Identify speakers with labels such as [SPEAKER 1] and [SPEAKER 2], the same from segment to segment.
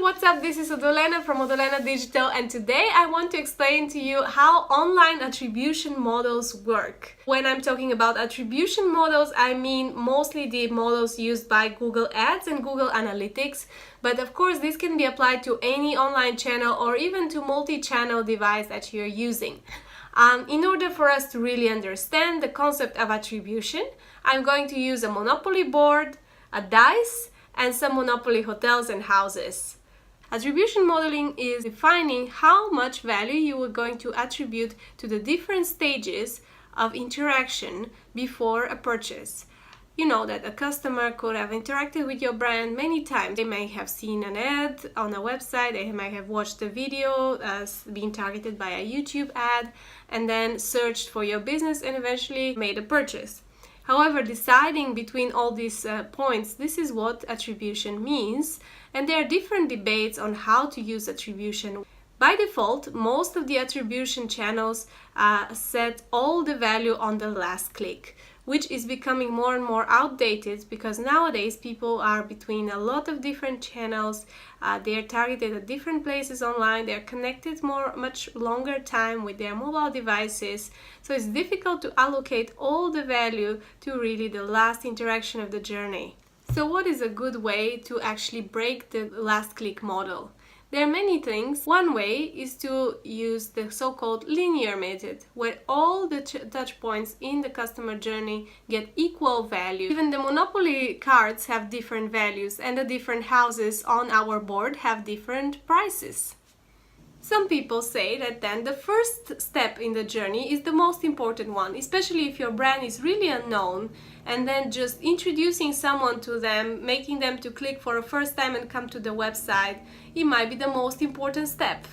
[SPEAKER 1] what's up? This is Odolena from Odolena Digital, and today I want to explain to you how online attribution models work. When I'm talking about attribution models, I mean mostly the models used by Google Ads and Google Analytics, but of course this can be applied to any online channel or even to multi-channel device that you're using. In order for us to really understand the concept of attribution, I'm going to use a Monopoly board, a dice, and some Monopoly hotels and houses. Attribution modeling is defining how much value you are going to attribute to the different stages of interaction before a purchase. You know that a customer could have interacted with your brand many times. They may have seen an ad on a website, they might have watched a video as being targeted by a YouTube ad, and then searched for your business and eventually made a purchase. However, deciding between all these points, this is what attribution means, and there are different debates on how to use attribution. By default, most of the attribution channels set all the value on the last click, which is becoming more and more outdated because nowadays people are between a lot of different channels, they are targeted at different places online, they are connected much longer time with their mobile devices, so it's difficult to allocate all the value to really the last interaction of the journey. So what is a good way to actually break the last click model? There are many things. One way is to use the so-called linear method, where all the touch points in the customer journey get equal value. Even the Monopoly cards have different values, and the different houses on our board have different prices. Some people say that then the first step in the journey is the most important one, especially if your brand is really unknown, and then just introducing someone to them, making them to click for a first time and come to the website, it might be the most important step.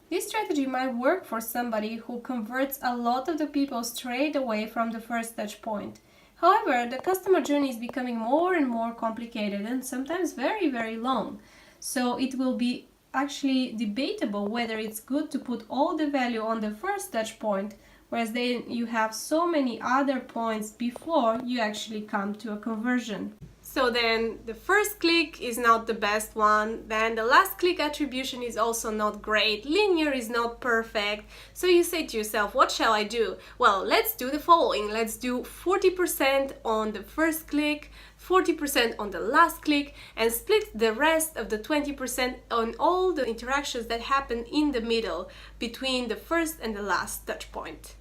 [SPEAKER 1] This strategy might work for somebody who converts a lot of the people straight away from the first touch point. However, the customer journey is becoming more and more complicated and sometimes very, very long. So it will be actually debatable whether it's good to put all the value on the first touch point, whereas then you have so many other points before you actually come to a conversion. So then the first click is not the best one, then the last click attribution is also not great, linear is not perfect, so you say to yourself, what shall I do? Well, let's do the following. Let's do 40% on the first click, 40% on the last click, and split the rest of the 20% on all the interactions that happen in the middle between the first and the last touch point.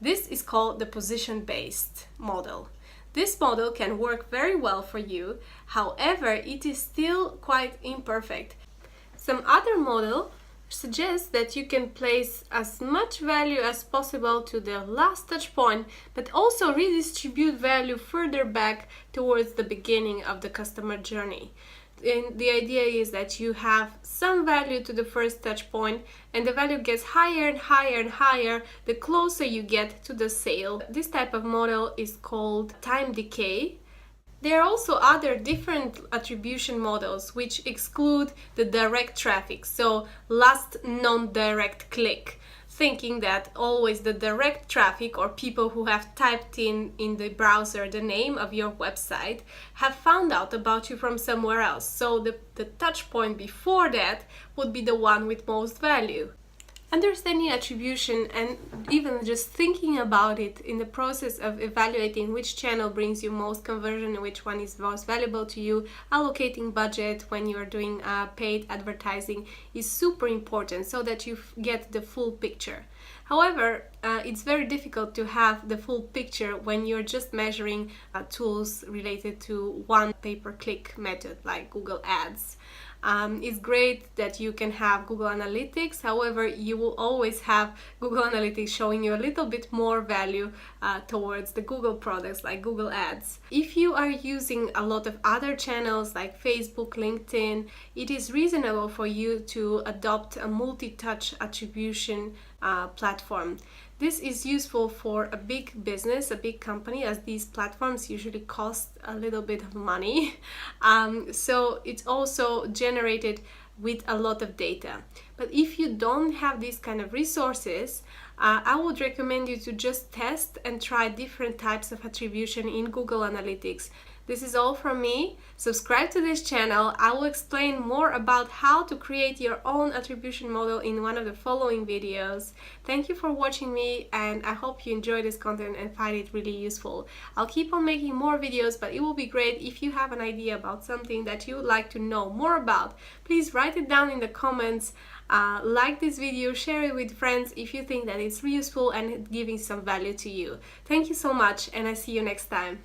[SPEAKER 1] This is called the position-based model. This model can work very well for you, however, it is still quite imperfect. Some other model suggests that you can place as much value as possible to the last touch point, but also redistribute value further back towards the beginning of the customer journey. And the idea is that you have some value to the first touch point, and the value gets higher and higher and higher the closer you get to the sale. This type of model is called time decay. There are also other different attribution models which exclude the direct traffic, so last non-direct click, thinking that always the direct traffic or people who have typed in the browser the name of your website have found out about you from somewhere else. So the touch point before that would be the one with most value. Understanding attribution and even just thinking about it in the process of evaluating which channel brings you most conversion and which one is most valuable to you, allocating budget when you're doing paid advertising is super important so that you get the full picture. However, it's very difficult to have the full picture when you're just measuring tools related to one pay-per-click method like Google Ads. It's great that you can have Google Analytics, however, you will always have Google Analytics showing you a little bit more value towards the Google products like Google Ads. If you are using a lot of other channels like Facebook, LinkedIn, it is reasonable for you to adopt a multi-touch attribution platform. This is useful for a big business, a big company, as these platforms usually cost a little bit of money. So it's also generated with a lot of data. But if you don't have these kind of resources, I would recommend you to just test and try different types of attribution in Google Analytics. This is all from me. Subscribe to this channel. I will explain more about how to create your own attribution model in one of the following videos. Thank you for watching me, and I hope you enjoy this content and find it really useful. I'll keep on making more videos, but it will be great if you have an idea about something that you would like to know more about. Please write it down in the comments. Like this video, share it with friends if you think that it's useful and giving some value to you. Thank you so much, and I see you next time.